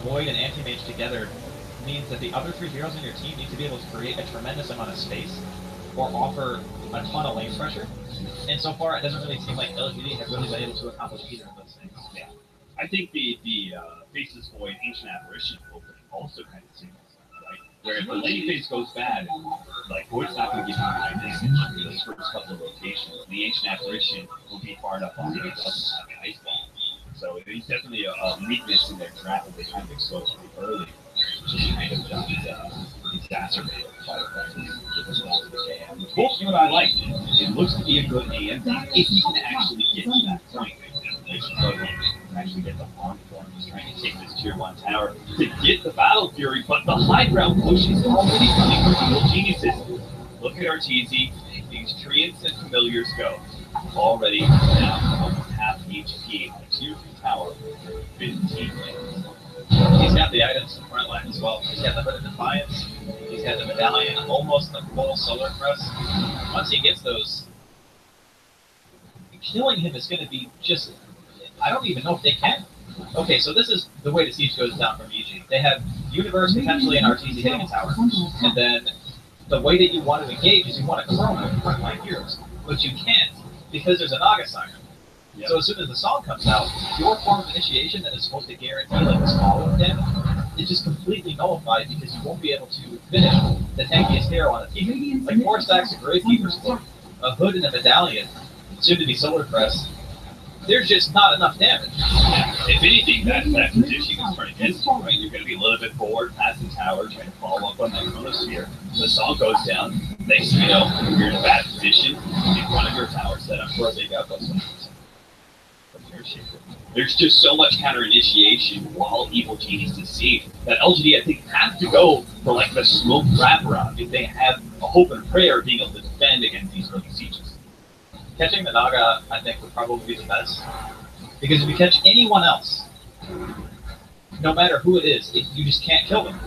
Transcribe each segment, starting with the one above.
Void and Anti-Mage together means that the other 3 heroes on your team need to be able to create a tremendous amount of space or offer a ton of lane pressure. And so far, it doesn't really seem like LGD have really been able to accomplish either of those things. Yeah. I think the Faceless Void Ancient Apparition opening also kind of signals that, right? Where if the lane phase goes bad, like Void's not going to give you high damage for those first couple of rotations. The Ancient Apparition will be far enough on that it doesn't have an ice ball. So there's definitely a weakness in their trap that they kind of expose pretty early, just kind of exacerbated by the fact that this was the AM. Both you and I liked it. It looks to be a good AM if you can actually get to that point. Actually get the farm form. He's trying to take this tier 1 tower to get the Battle Fury, but the high ground push is already coming for Evil Geniuses. Look at RTZ. These treants and familiars go. Already down almost half HP on a tier 2 tower. 15 lanes. He's got the items in the front line as well. He's got the Hood of Defiance. He's got the Medallion, almost the full Solar Press. Once he gets those, killing him is going to be just... I don't even know if they can. Okay, so this is the way the siege goes down from EG. They have Universe potentially and RTZ hitting a tower. And then the way that you want to engage is you want to chrono frontline heroes. But you can't, because there's a Naga Siren. Yep. So as soon as the song comes out, your form of initiation that is supposed to guarantee like this follow-up damage is just completely nullified because you won't be able to finish the tankiest hero on a team. Like 4 stacks of Gravekeeper's Cloak, a Hood and a Medallion, soon to be Solar Press. There's just not enough damage. Yeah. If anything, that position is turning against you, right? You're going to be a little bit bored past the tower, trying to follow up on that Chronosphere. The song goes down. Next thing you know, you're in a bad position in front of your tower setup for a big outpost. There's just so much counter-initiation while Evil Genius is safe that LGD, I think, have to go for like the smoke wraparound if they have a hope and prayer of being able to defend against these early sieges. Catching the Naga, I think, would probably be the best. Because if you catch anyone else, no matter who it is, you just can't kill them.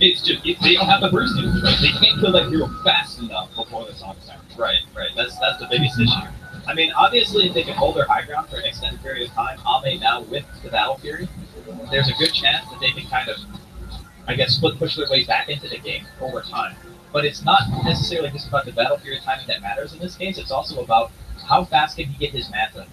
It's just, they don't have the burst damage, right? They can't kill that hero fast enough before the song starts. Right. That's the biggest issue. I mean, obviously, if they can hold their high ground for an extended period of time, Ame now with the Battle Fury, there's a good chance that they can kind of, I guess, push their way back into the game over time. But it's not necessarily just about the Battle Fury timing that matters in this case, it's also about how fast can he get his Manta?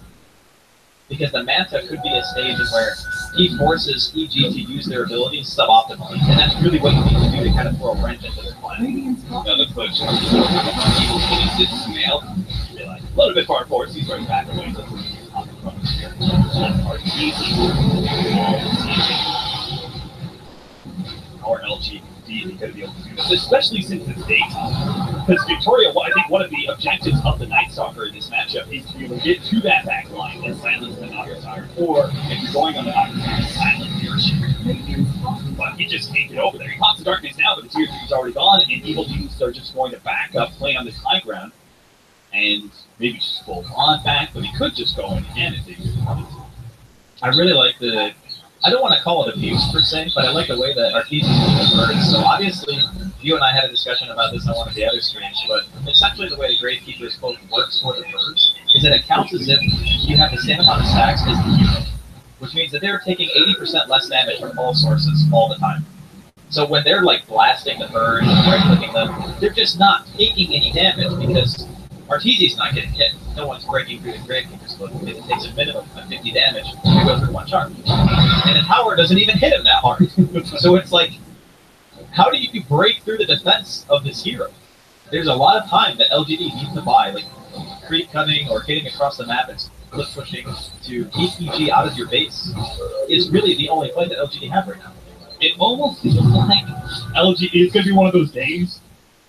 Because the Manta could be a stage where he forces EG to use their abilities suboptimally, and that's really what you need to do to kind of throw a wrench into their plan. Another push. Evil Genius is nailed. A little bit far forward, so he's right back away. Or LGD is going to be able to do this, especially since it's daytime. Because Victoria, I think one of the objectives of the Night Stalker in this matchup is to be able to get to that back line and silence the Naga Siren. Or if you're going on the Naga Siren, silence your ship. But he just can't get over there. He pops the darkness now, but the tier 3 is already gone, and Evil Geniuses are just going to back up, play on this high ground, and maybe just full on back, but he could just go in again if they really wanted to. I really like the, I don't want to call it abuse per se, but I like the way that RTZ uses birds. So obviously, you and I had a discussion about this on one of the other streams, but essentially the way the Gravekeeper's Cloak works for the birds is that it counts as if you have the same amount of stacks as the hero, which means that they're taking 80% less damage from all sources all the time. So when they're like blasting the birds and right-clicking them, they're just not taking any damage because RTZ's not getting hit. No one's breaking through the Gravekeeper's Cloak. It takes a minimum of 50 damage to go through one charge. And the tower doesn't even hit him that hard. So it's like, how do you break through the defense of this hero? There's a lot of time that LGD needs to buy, like creep cutting or hitting across the map and flip pushing to keep EG out of your base. Is really the only play that LGD have right now. It almost feels like LGD is going to be one of those days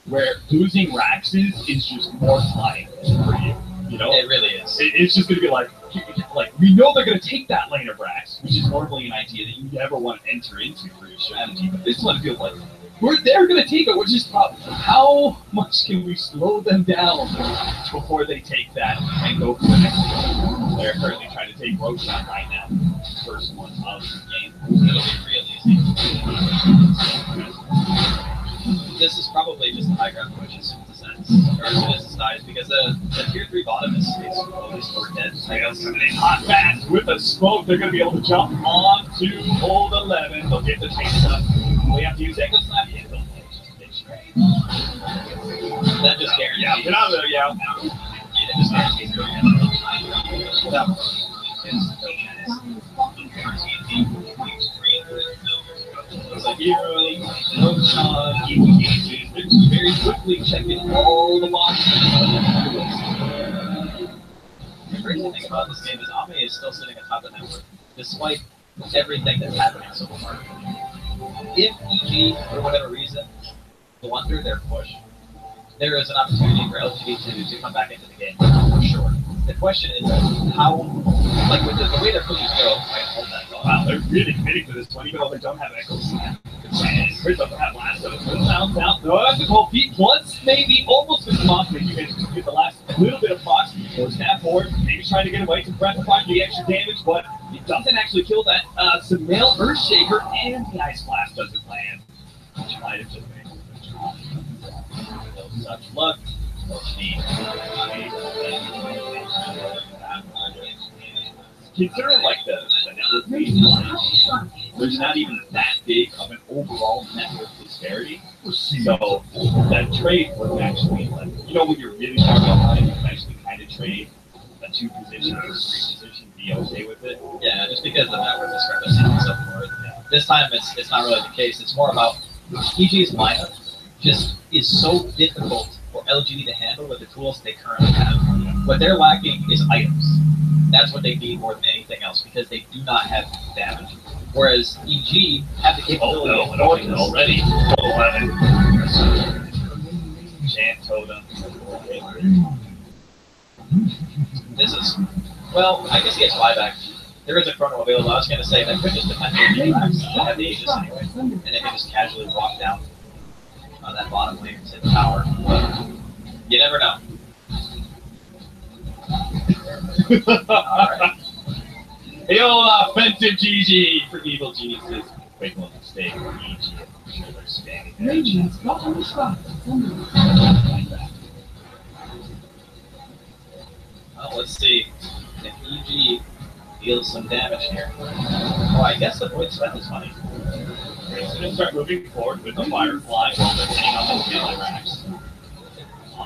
where losing Raxes is just more time for you. You know, it really is. It's just going to be like we know they're going to take that lane of Rax, which is normally an idea that you never want to enter into for your strategy. But this one feels like they're going to take it. We're just how much can we slow them down before they take that and go for the next one? They're currently trying to take Roshan right now. First one of the game. It'll be real easy. This is probably just the high ground push as soon as it ends, or as soon as it dies, because the tier 3 bottom is always dead. I guess hot fast with a smoke, they're going to be able to jump on to hold 11. They'll get the chase up. We have to use Echo Snap. Yeah, they'll that just guarantees. Yeah, get out of there, yeah. It just guarantees. No. It's a hero, no shot, very quickly checking all the boxes. The crazy thing about this game is Ame is still sitting atop the network, despite everything that's happening so far. If EG, for whatever reason, blunder their push, there is an opportunity for LGD to come back into the game, for sure. The question is how, like with the way their pushes go, hold that thought. Wow, they're really committing to this one, even though they don't have Echo Snap. And Chris doesn't have last, so it's sounds out. No, that's a cold beat. Plus, maybe almost as possible. You can get the last little bit of box. Snap forward, maybe trying to get away to Breathify the extra damage, but it doesn't actually kill that Sumail Earthshaker, and the Ice Blast doesn't land. Which might have just been such luck. Considering like the network baseline, there's not even that big of an overall network disparity. So that trade was actually like, you know, when you're really far behind, you can actually kind of trade a 2-position or 3-position, be okay with it. Yeah, just because the network discrepancy is so forth. Yeah. This time it's not really the case. It's more about EG's lineup just is so difficult for LGD to handle with the tools they currently have. What they're lacking is items. That's what they need more than anything else, because they do not have damage. Whereas EG have the capability of avoiding this. Already. 11. Chant Totem. This is, well, I guess he has buyback. There is a chrono available. I was going to say that could just potentially have the Aegis anyway, and they can just casually walk down that bottom lane to the tower. But you never know. Alright. The old offensive GG for evil geniuses. Quick little mistake for EG. They're standing there. Well, let's see if EG deals some damage here. Oh, I guess the Void spent his money. They're going to start moving forward with the Firefly while they're hitting on those melee racks.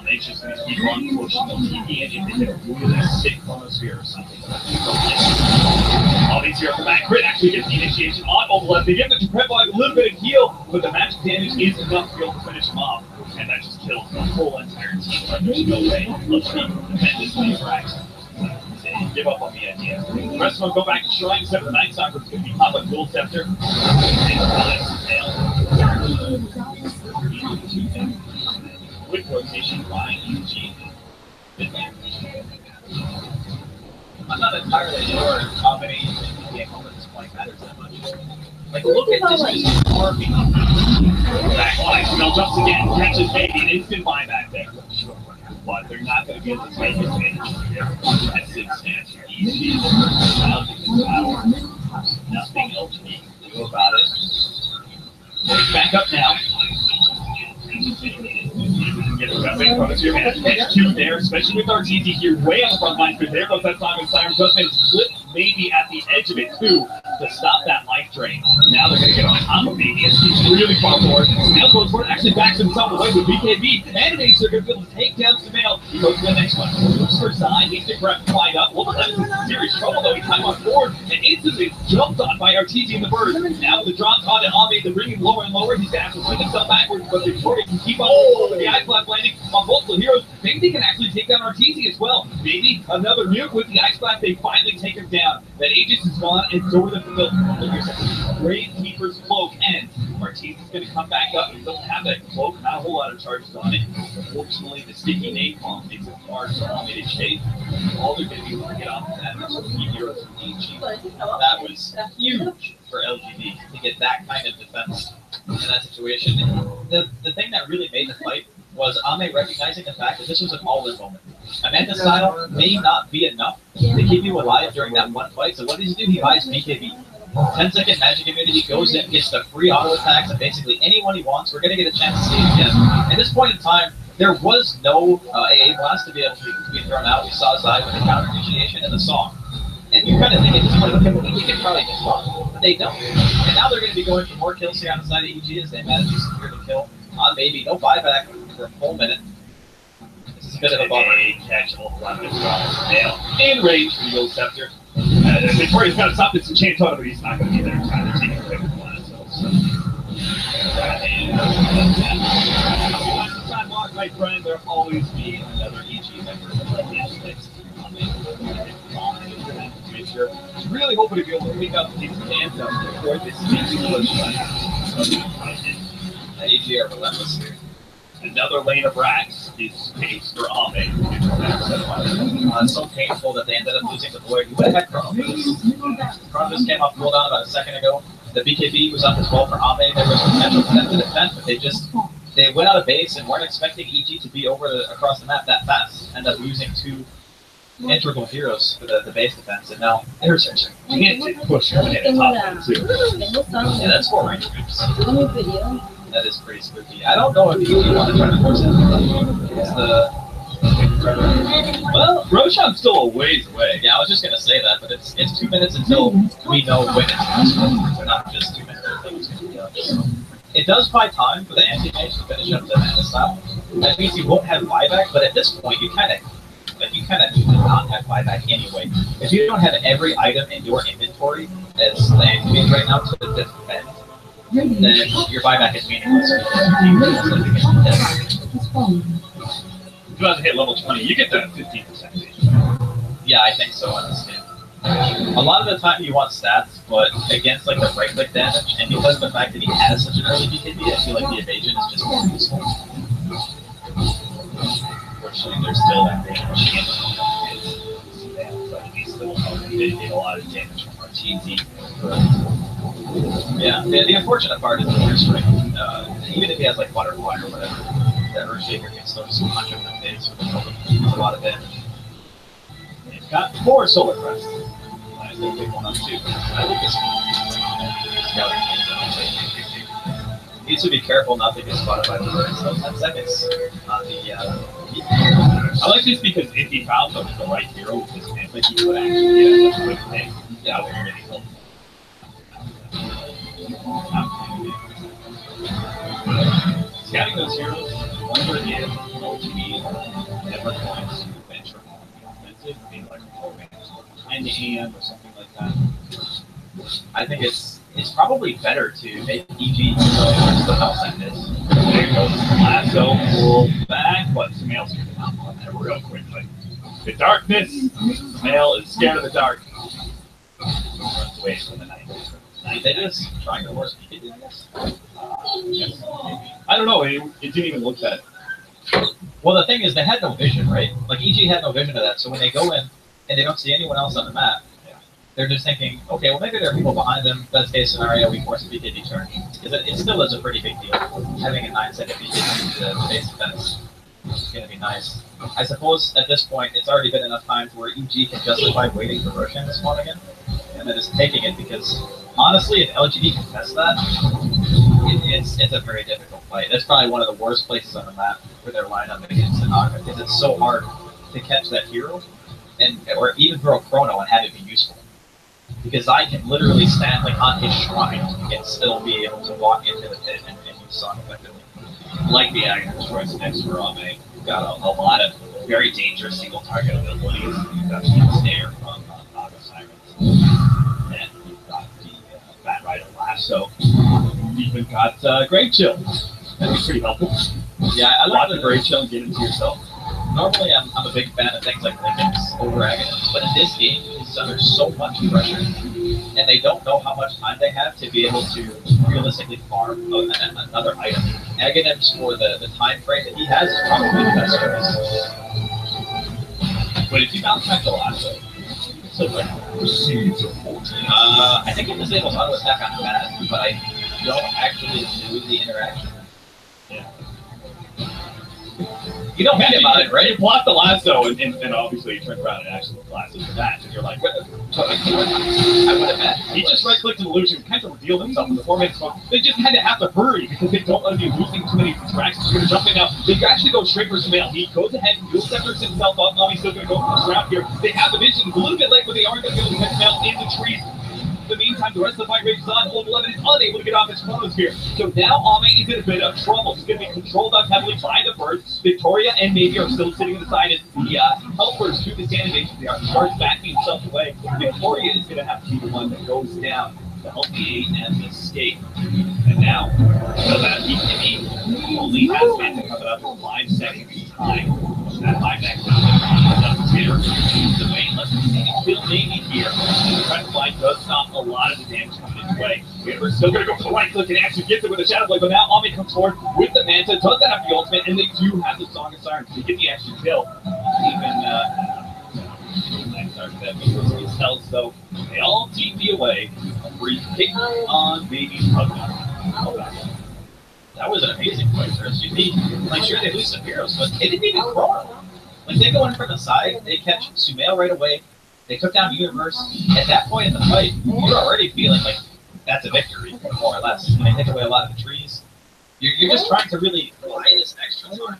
They just going to keep on pushing the TV and if they get a really sick chronosphere or something. All these here from back. Crit actually gets the initiation on Overlap. They give the Prepline a little bit of heal, but the magic damage is enough to be able to finish him off. And that just kills the whole entire team. But there's no way. Let's defend this many racks. They give up on the idea. The rest of them go back to Shrine, except for the Night Stalker. It's going to be pop up Dual Scepter. Quick rotation by EG. I'm not entirely sure how many game home at this point matters that much. Like, look at this just working. Backline, Smell jumps again, catches maybe an instant buyback there. But they're not going to be able to take advantage of it. That's it stands for EG. Power. Nothing LGD can do about it. Back up now. Get the best in front of you, man. Catch 2 there, especially with our GT here way on the front line. Because there goes that Simon Siren. Just made split maybe at the edge of it, too, to stop that life drain. Now they're going to get on top of maybe as he's really far forward. Now goes forward, actually backs himself away with BKB. And Ace are going to be able to take down Sumail. He goes to the next one. Looks for side. Needs to grab wide up. Well, that's in serious trouble, though. He climbed on forward and instantly jumped on by RTG in the bird. Now with the drop on and Ame, they're bringing lower and lower. He's going to have to swing himself backwards, but Victoria can keep on over the Ice Blast landing on multiple heroes. Maybe they can actually take down RTZ as well. Maybe another nuke with the Ice Blast. They finally take him down. That Aegis is gone, and so are the Grave Keeper's cloak ends. RTZ is going to come back up. He doesn't have that cloak, not a whole lot of charges on it. Unfortunately, the sticky napalm makes it hard for Ame to chase. All they're going to be able to get off of that is key heroes from EG. That was huge for LGD to get that kind of defense in that situation. The thing that really made the fight was Ame recognizing the fact that this was an all-in moment. Amanda's style may not be enough to keep you alive during that one fight, so what does he do? He buys BKB. 10-second magic immunity, goes in, gets the free auto attacks, and basically anyone he wants, we're going to get a chance to see it again. At this point in time, there was no AA blast to be able to be thrown out. We saw Zai with the counter initiation and the song. And you kind of think at this point, okay, well, he can probably just run. but they don't. And now they're going to be going for more kills here on the side of EG as they manage to secure the kill on Baby. No buyback for a full minute. This is a bit of a bummer. Catch all around as well. Nail in range for the Gold Scepter. Victoria's got to stop this chain total, but he's not going to be there in time to take it away from the last Sidewalk, my friend, there'll always be another EG member that is make sure. Really hoping to be able to pick up these cans up before this AG are relentless here. Another lane of racks is space for Ame. It's so painful that they ended up losing the Void. You would have had Chrono for this. Chrono just came off cooldown about a second ago. The BKB was up as well for Ame. There was potential for them to defend, but they went out of base and weren't expecting EG to be across the map that fast. End up losing two integral heroes for the base defense, and now they're searching. You can't push her in top lane too. Yeah, that's 4 range groups. That is pretty spooky. I don't know if you want to try to force it. It's well, Roshan's still a ways away. Yeah, I was just gonna say that, but it's 2 minutes until we know when it's possible. So not just 2 minutes until it's gonna be up. So it does buy time for the anti-mage to finish up the mana style. That means you won't have buyback, but at this point you kinda need to not have buyback anyway. If you don't have every item in your inventory as the anti-mage right now to defend, then your buyback is meaningless. If you have to hit level 20, you get the 15%. Yeah, I think so on this game. A lot of the time you want stats, but against like the right click damage, and because of the fact that he has such an early BKB, I feel like the evasion is just more useful. Unfortunately, there's still that damage. He's still getting a lot of damage from RTZ. Yeah, the unfortunate part is the first ring. Even if he has like butterfly or whatever, that Earthshaker can still just punch him in the face with a lot of damage. He's got 4 Solar Crest. I still pick one up too. I think this needs to be careful not to get spotted by the bird. So 10 seconds on the. I like this because if he found the right hero with his template, he would actually get a quick thing. That would really help. Scouting those heroes, whenever again, LGD never going to venture on the offensive, being like a 4 man behind the hand or something like that. I think it's probably better to make EG go the house like this. There goes Lasso, pull back, but Samael's going to come on there real quickly. The darkness, Samael is scared of the dark. Runs away from the night. They just trying to work EG, I guess. Yes. I don't know, it didn't even look that. Well, the thing is, they had no vision, right? Like, EG had no vision of that, so when they go in and they don't see anyone else on the map, they're just thinking, okay, well, maybe there are people behind them. Best case scenario, we force a BKB turn. Because it still is a pretty big deal. Having a 9-second BKB to the base defense is going to be nice. I suppose at this point, it's already been enough time where EG can justify waiting for Roshan to spawn again. And then just taking it, because honestly, if LGD contests that, it's a very difficult fight. That's probably one of the worst places on the map for their lineup against Naga, because it's so hard to catch that hero, or even throw a chrono and have it be useful. Because I can literally stand like on his shrine and still be able to walk into the pit and use Song effectively. Like the Aghanim choice next for Ame, got a lot of very dangerous single target abilities. You've got the Snare from Naga Sirens, and you've got the Bat Rider Lasso. You've even got Grave Chill. That'd be pretty helpful. Yeah, I like the Grave Chill and get into yourself. Normally, I'm a big fan of things like Lincolns over Aghanims, but in this game, he's under so much pressure, and they don't know how much time they have to be able to realistically farm another item. Aghanims, for the time frame that he has, is probably the best service. But if you bounce back the Lasso, so like proceeds of 14. I think he disables auto attack on that, but I don't actually do the interaction. Yeah. You don't think about it, right? You block the Lasso, and obviously you turn around and actually lassos the match, and you're like, what? I would have bet. He just right-clicked an illusion, kind of revealed himself in the 4 minutes. They just had to have to hurry because they don't want to be losing too many tracks. You're going to jump in now. They actually go straight for Samael. He goes ahead and Dual Scepters himself up. He's still going to go for this round here. They have the vision. It's a little bit late, but they aren't going to be able to catch Samael in the trees. In the meantime, meantime, the rest of the fight rages on. Old 11 is unable to get off his chronosphere. So now Ame is in a bit of trouble. He's going to be controlled up heavily by the birds. Victoria and Navy are still sitting on the side as the helpers to this animation. They are starts backing himself away. Victoria is going to have to be the one that goes down to help the AM escape. And now, so that he only has Manta coming up in 5 seconds time. That 5 seconds doesn't clear. The main left kill Navy here. The red flag does stop a lot of the damage coming his way. We're still going to go for the right click and actually gets it with a Shadow Blade, but now Ami comes forward with the Manta, doesn't have the ultimate, and they do have the Song of Sirens to get the extra kill. Even, tells though they all TP away. A brief kick on Baby's husband. That was an amazing fight for SGD. Like, sure, they lose some heroes, but they didn't even chrono. Like, they go in from the side, they catch Sumail right away, they took down Universe. At that point in the fight, you're already feeling like that's a victory, more or less. And they take away a lot of the trees. You're just trying to really buy this extra time.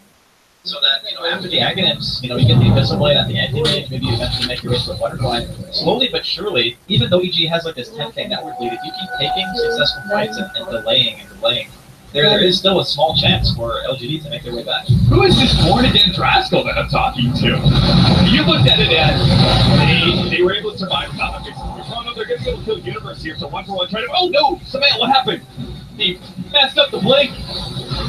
So that, after the Aghanims, you get the Invisible Blade at the anti-mage, maybe eventually make your way to a Butterfly. Slowly but surely, even though EG has like this 10k network lead, if you keep taking successful fights and delaying, there is still a small chance for LGD to make their way back. Who is this Mornigan Draskell that I'm talking to? You looked at it as they were able to survive without them. Oh no, they're going to be able to kill Universe here, so 1-for-1 try to... Oh no! Samantha, what happened? He messed up the blink.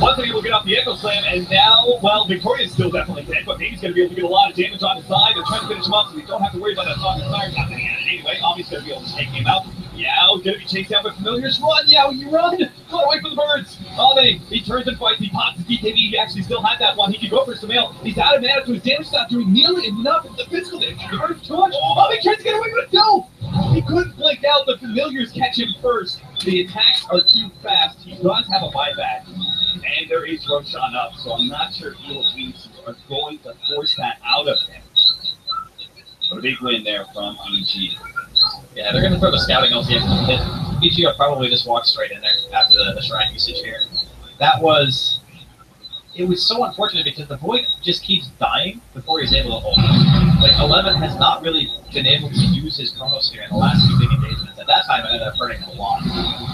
Wasn't able to get off the Echo Slam, and now, well, Victoria's still definitely dead, but maybe he's going to be able to get a lot of damage on his side. They're trying to finish him up, so we don't have to worry about that Song of Sirens happening anyway. Omi's going to be able to take him out. Yeah, going to be chased down by Familiars. Run, yeah, you run! Run away from the birds! Omi, he turns and fights, he pops his DKB, he actually still had that one. He can go for Sumail. He's out of mana, so his damage is not doing nearly enough. It's the physical damage. The bird's too much. Omi tries to get away with it, no! He couldn't blink out, the Familiars catch him first. The attacks are too fast. He does have a buyback. And there is Roshan up, so I'm not sure if Evil Teams are going to force that out of him. But a big win there from EG. Yeah, they're going to throw the scouting LT into the pit. EG will probably just walk straight in there after the shrine usage here. It was so unfortunate because the Void just keeps dying before he's able to hold it. Like, 11 has not really been able to use his Chronosphere in the last 2 big engagements. At that time, it ended up hurting a lot.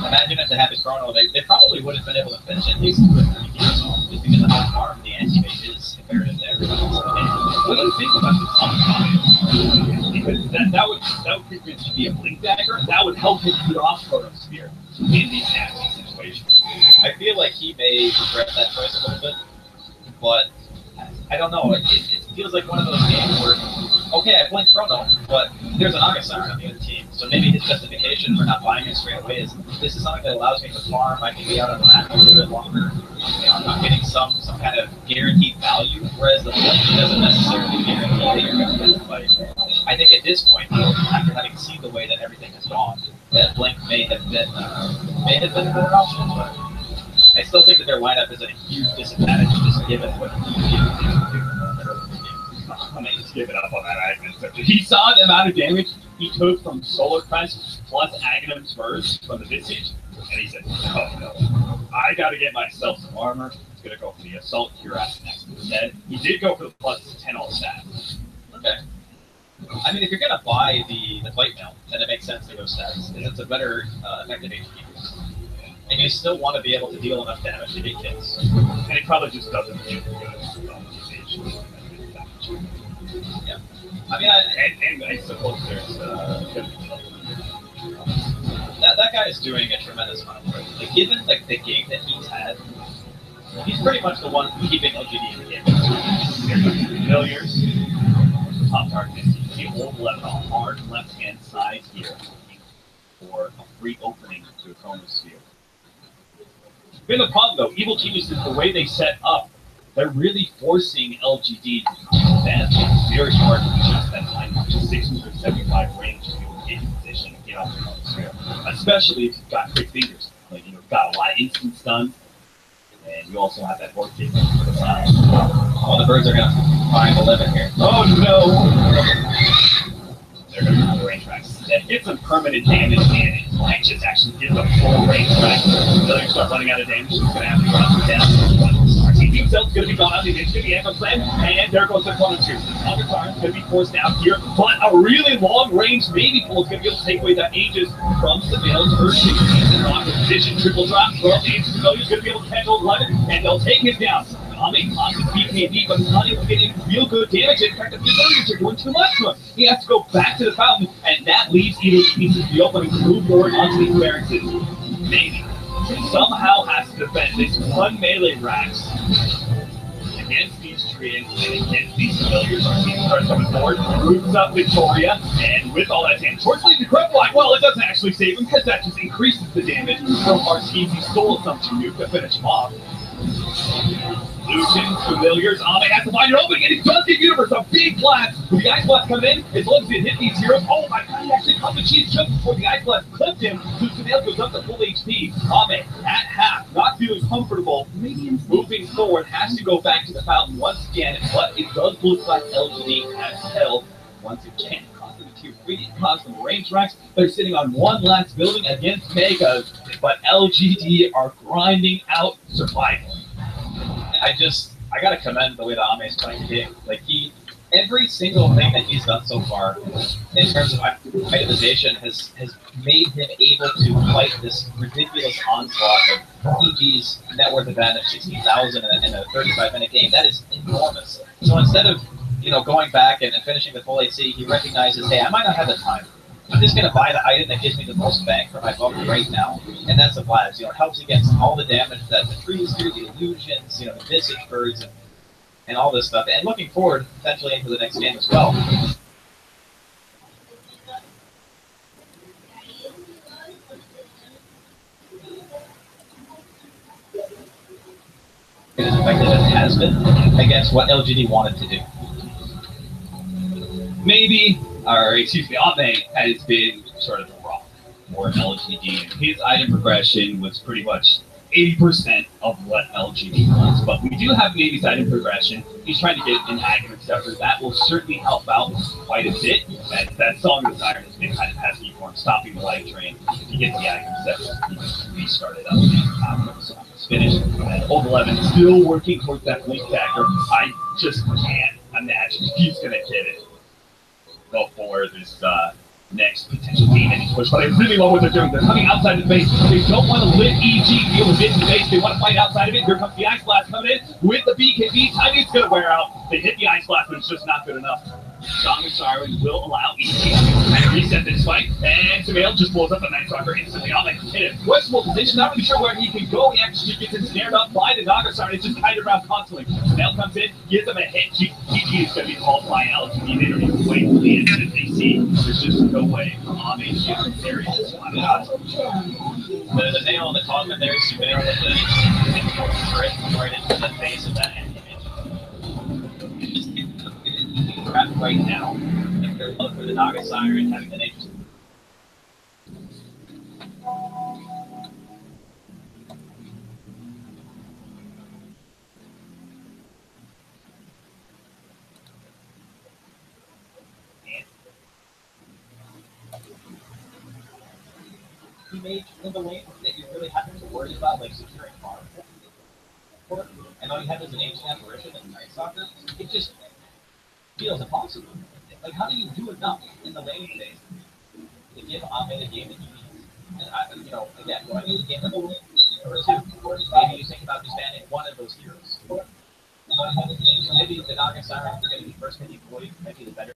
Imagine if they had his Chrono, they probably would have been able to finish at least 2 or 3 heroes off, just because of how farm the anti-mage is comparative to everyone else in the game. What do you think about this Omicron? Because that would frequently be a blink dagger. That would help him get off Chronosphere in these nasty situations. I feel like he may regret that choice a little bit, but I don't know. It feels like one of those games where, okay, I blink Chrono, but there's an August Siren on the other team, so maybe his justification for not buying it straight away is this is something that allows me to farm. I can be out on the map a little bit longer. I'm not getting some kind of guaranteed value, whereas the blink doesn't necessarily guarantee that you're going to get the fight. I think at this point, though, after having seen the way that everything has gone, that blink may have been a better option, but I still think that their lineup is at a huge disadvantage just given what he did do in the early game. I mean, just give it up on that Aghanim. He saw the amount of damage he took from Solar Crest plus Aghanim's Verse from the Visage, and he said, oh no, I gotta get myself some armor. He's gonna go for the Assault Cuirass next instead. He did go for the plus 10 all stat. Okay. I mean, if you're gonna buy the Fight Mail, then it makes sense to go stats, because it's a better effective HP. And you still want to be able to deal enough damage to get kills. And it probably just doesn't feel good. Yeah. I mean, and I suppose there's that guy is doing a tremendous amount of work. Like, given the game that he's had, he's pretty much the one keeping LGD in the game. There's Familiars, top target. The old left on hard left-hand side here for a free opening to a Chronosphere. Been the problem though, Evil Genius is the way they set up. They're really forcing LGD to defend. It's very hard to just that line, just 675 range to be able to get in position and get off the Chronosphere. Especially if you've got quick fingers. Like, got a lot of instant stun, and you also have that board kick for the side. Oh, the birds are gonna find 11 here. Oh no! They're gonna have the range tracks. That gets them permanent damage, and it might just actually give them full range track. Until you start running out of damage, it's gonna have to run down. RTD himself is going to be gone out. It's going to be Echo Slam, and there goes the corner two. Avatar is going to be forced down here, but a really long range maybe pull is going to be able to take away that Aegis from Seville's Urging. And on the position, triple drop from Aegis. Seville's going to be able to catch 11, and they'll take him down. Ame causes BKB, but he's not able to get any real good damage. In fact, the Seville's are doing too much to him. He has to go back to the fountain, and that leaves either pieces of the opening to move forward onto these barracks. Maybe. Somehow has to defend this one melee Rax against these Treants and against these familiars. Our team starts coming forward, moves up Victoria, and with all that damage, towards the critical line, well, it doesn't actually save him because that just increases the damage from Arteezy's Soul Assumption nuke to finish him off. Lucian, Familiars, Ame has to find an opening, and he does get Universe, a big blast. When the Ice Blast come in, as long as it hit these heroes, oh my god, he actually cut the cheese just before the Ice Blast clipped him. Lucian goes up to full HP. Ame, at half, not feeling comfortable, moving forward, has to go back to the fountain once again, but it does look like LGD has held once again. Costing the tier 3, costing the range racks. They're sitting on one last building against Megas, but LGD are grinding out survival. I gotta commend the way that Ame is playing the game. Like every single thing that he's done so far in terms of itemization has made him able to fight this ridiculous onslaught of EG's net worth advantage, 60,000 in a 35-minute game. That is enormous. So instead of going back and finishing the full AC, he recognizes, hey, I might not have the time. I'm just going to buy the item that gives me the most bang for my buck right now, and that's the Vibes. It helps against all the damage that the trees do, the illusions, the visage birds, and all this stuff. And looking forward, potentially into the next game as well. It is effective as it has been against what LGD wanted to do. Maybe, or excuse me, Ame has been sort of the rock for LGD. His item progression was pretty much 80% of what LGD wants, but we do have maybe item progression. He's trying to get an item acceptor. That will certainly help out quite a bit. That Song of the Siren has been kind of pesky for him, stopping the light train. If he gets the item acceptor, he can restart it up again. It's finished. Old 11 still working towards that blink dagger. I just can't imagine he's going to get it. Go for this next potential game ending push, but I really love what they're doing. They're coming outside the base. They don't want to let EG deal with it in the base. They want to fight outside of it. Here comes the Ice Blast coming in with the BKB. Timing's going to wear out. They hit the Ice Blast, but it's just not good enough. Song of Siren will allow EG to reset this fight, and Sumail just blows up the Night Stalker instantly. I'm like, in a questionable position, not really sure where he can go. He actually gets ensnared up by the Naga Siren. It's just kind of around constantly. Sumail comes in, gives him a hit. GG is going to be called by LGD. They don't even wait for the end. They see there's just no way for Ame to get there. The nail on the coffin there is Sumail with the right into the face of that image. Right now, if they're looking for the Naga Siren having the nature. He made in the lane that you really have to worry about, like securing farm for it. And all you have is an ancient apparition and Night Stalker. It just feels impossible. Like, how do you do enough in the lane phase to give Ame the game that he needs? And again, do I need a game that will win or two? Or maybe you think about disbanding one of those heroes. Maybe the Naga Siren is going to be first maybe deployed, maybe the better